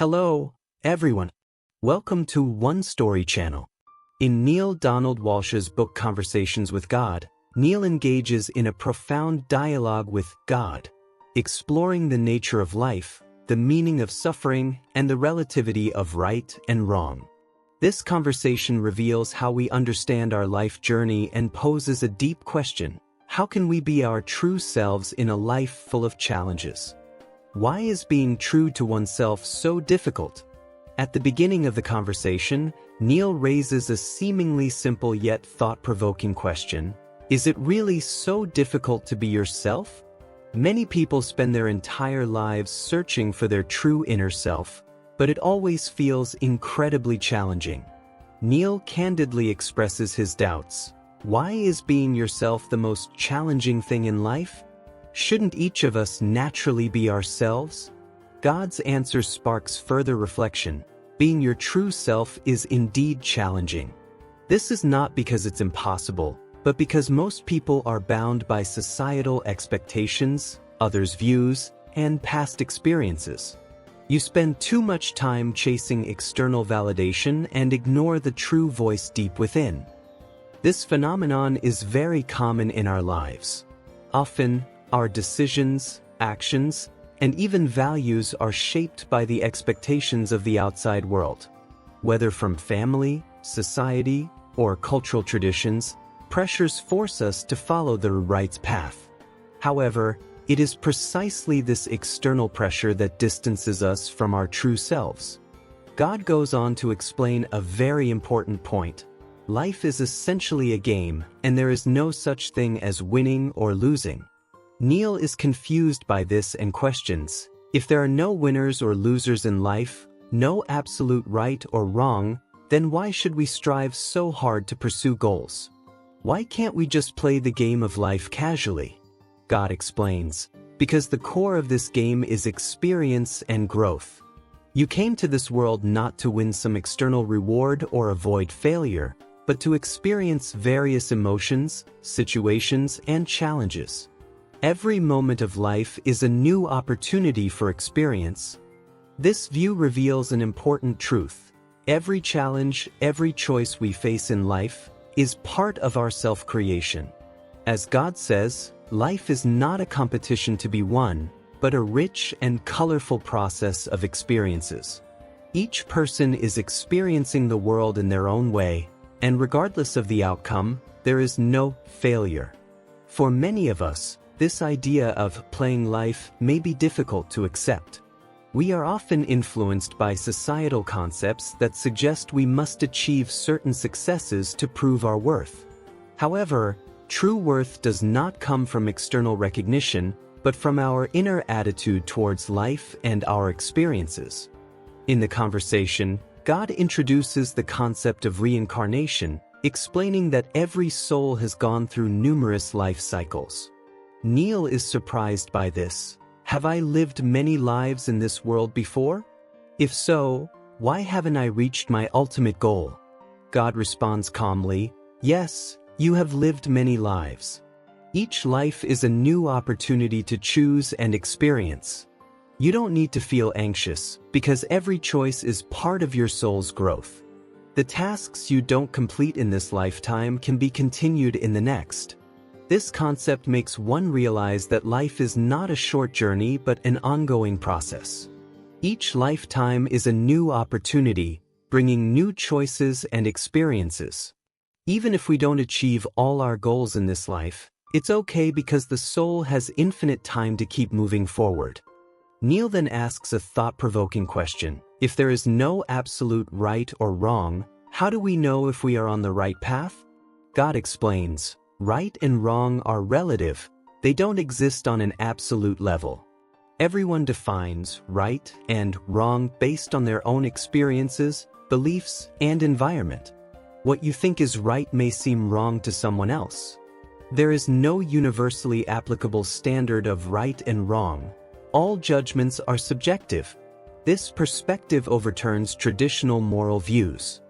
Hello, everyone. Welcome to One Story Channel. In Neale Donald Walsch's book Conversations with God, Neale engages in a profound dialogue with God, exploring the nature of life, the meaning of suffering, and the relativity of right and wrong. This conversation reveals how we understand our life journey and poses a deep question: how can we be our true selves in a life full of challenges? Why is being true to oneself so difficult? At the beginning of the conversation, Neale raises a seemingly simple yet thought-provoking question: is it really so difficult to be yourself? Many people spend their entire lives searching for their true inner self, but it always feels incredibly challenging. Neale candidly expresses his doubts. Why is being yourself the most challenging thing in life? Shouldn't each of us naturally be ourselves? God's answer sparks further reflection. Being your true self is indeed challenging. This is not because it's impossible, but because most people are bound by societal expectations, others' views, and past experiences. You spend too much time chasing external validation and ignore the true voice deep within. This phenomenon is very common in our lives. Often, our decisions, actions, and even values are shaped by the expectations of the outside world. Whether from family, society, or cultural traditions, pressures force us to follow the right path. However, it is precisely this external pressure that distances us from our true selves. God goes on to explain a very important point. Life is essentially a game, and there is no such thing as winning or losing. Neale is confused by this and questions: if there are no winners or losers in life, no absolute right or wrong, then why should we strive so hard to pursue goals? Why can't we just play the game of life casually? God explains: because the core of this game is experience and growth. You came to this world not to win some external reward or avoid failure, but to experience various emotions, situations, and challenges. Every moment of life is a new opportunity for experience. This view reveals an important truth. Every challenge, every choice we face in life, is part of our self-creation. As God says, life is not a competition to be won, but a rich and colorful process of experiences. Each person is experiencing the world in their own way, and regardless of the outcome, there is no failure. For many of us, this idea of playing life may be difficult to accept. We are often influenced by societal concepts that suggest we must achieve certain successes to prove our worth. However, true worth does not come from external recognition, but from our inner attitude towards life and our experiences. In the conversation, God introduces the concept of reincarnation, explaining that every soul has gone through numerous life cycles. Neale is surprised by this. Have I lived many lives in this world before? If so, why haven't I reached my ultimate goal? God responds calmly: yes, you have lived many lives. Each life is a new opportunity to choose and experience. You don't need to feel anxious, because every choice is part of your soul's growth. The tasks you don't complete in this lifetime can be continued in the next. This concept makes one realize that life is not a short journey but an ongoing process. Each lifetime is a new opportunity, bringing new choices and experiences. Even if we don't achieve all our goals in this life, it's okay because the soul has infinite time to keep moving forward. Neale then asks a thought-provoking question: if there is no absolute right or wrong, how do we know if we are on the right path? God explains: right and wrong are relative. They don't exist on an absolute level. Everyone defines right and wrong based on their own experiences, beliefs, and environment. What you think is right may seem wrong to someone else. There is no universally applicable standard of right and wrong. All judgments are subjective. This perspective overturns traditional moral views.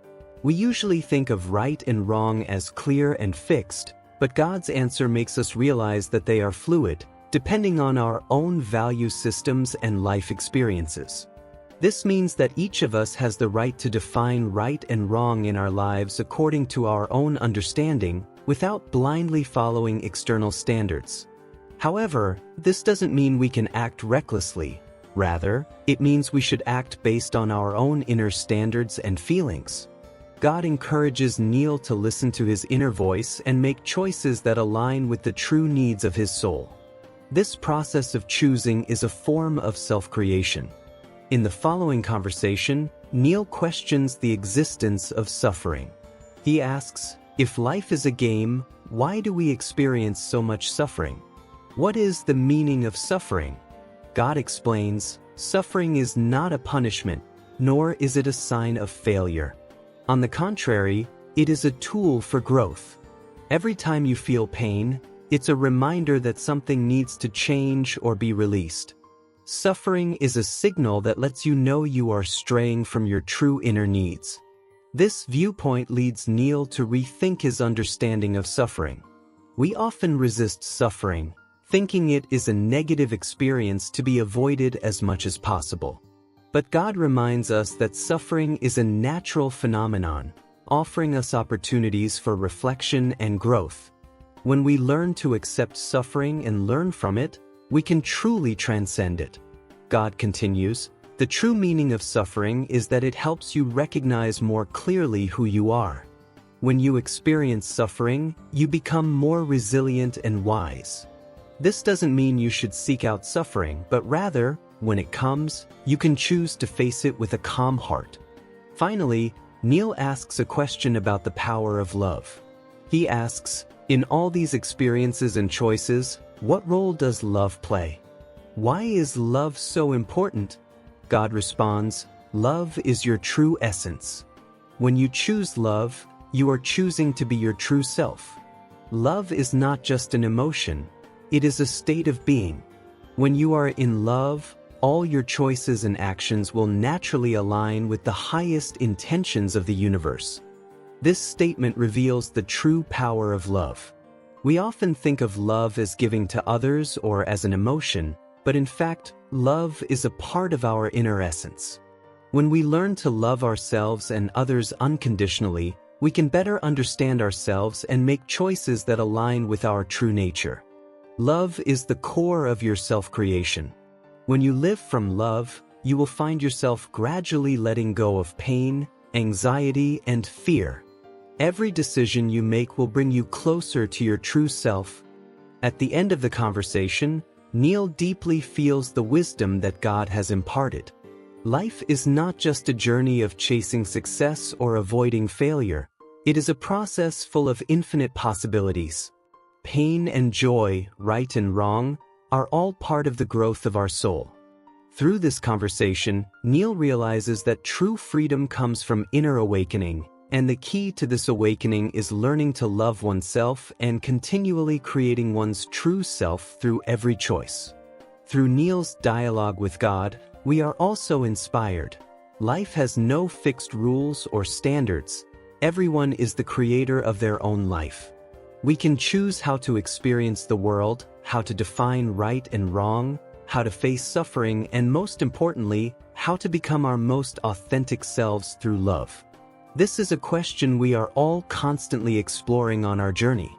We usually think of right and wrong as clear and fixed, but God's answer makes us realize that they are fluid, depending on our own value systems and life experiences. This means that each of us has the right to define right and wrong in our lives according to our own understanding, without blindly following external standards. However, this doesn't mean we can act recklessly. Rather, it means we should act based on our own inner standards and feelings. God encourages Neale to listen to his inner voice and make choices that align with the true needs of his soul. This process of choosing is a form of self-creation. In the following conversation, Neale questions the existence of suffering. He asks, if life is a game, why do we experience so much suffering? What is the meaning of suffering? God explains, suffering is not a punishment, nor is it a sign of failure. On the contrary, it is a tool for growth. Every time you feel pain, it's a reminder that something needs to change or be released. Suffering is a signal that lets you know you are straying from your true inner needs. This viewpoint leads Neale to rethink his understanding of suffering. We often resist suffering, thinking it is a negative experience to be avoided as much as possible. But God reminds us that suffering is a natural phenomenon, offering us opportunities for reflection and growth. When we learn to accept suffering and learn from it, we can truly transcend it. God continues, the true meaning of suffering is that it helps you recognize more clearly who you are. When you experience suffering, you become more resilient and wise. This doesn't mean you should seek out suffering, but rather, when it comes, you can choose to face it with a calm heart. Finally, Neale asks a question about the power of love. He asks, in all these experiences and choices, what role does love play? Why is love so important? God responds, love is your true essence. When you choose love, you are choosing to be your true self. Love is not just an emotion, it is a state of being. When you are in love, all your choices and actions will naturally align with the highest intentions of the universe. This statement reveals the true power of love. We often think of love as giving to others or as an emotion, but in fact, love is a part of our inner essence. When we learn to love ourselves and others unconditionally, we can better understand ourselves and make choices that align with our true nature. Love is the core of your self-creation. When you live from love, you will find yourself gradually letting go of pain, anxiety, and fear. Every decision you make will bring you closer to your true self. At the end of the conversation, Neale deeply feels the wisdom that God has imparted. Life is not just a journey of chasing success or avoiding failure. It is a process full of infinite possibilities. Pain and joy, right and wrong, are all part of the growth of our soul. Through this conversation, Neale realizes that true freedom comes from inner awakening, and the key to this awakening is learning to love oneself and continually creating one's true self through every choice. Through Neale's dialogue with God, we are also inspired. Life has no fixed rules or standards. Everyone is the creator of their own life. We can choose how to experience the world, how to define right and wrong, how to face suffering, and most importantly, how to become our most authentic selves through love. This is a question we are all constantly exploring on our journey.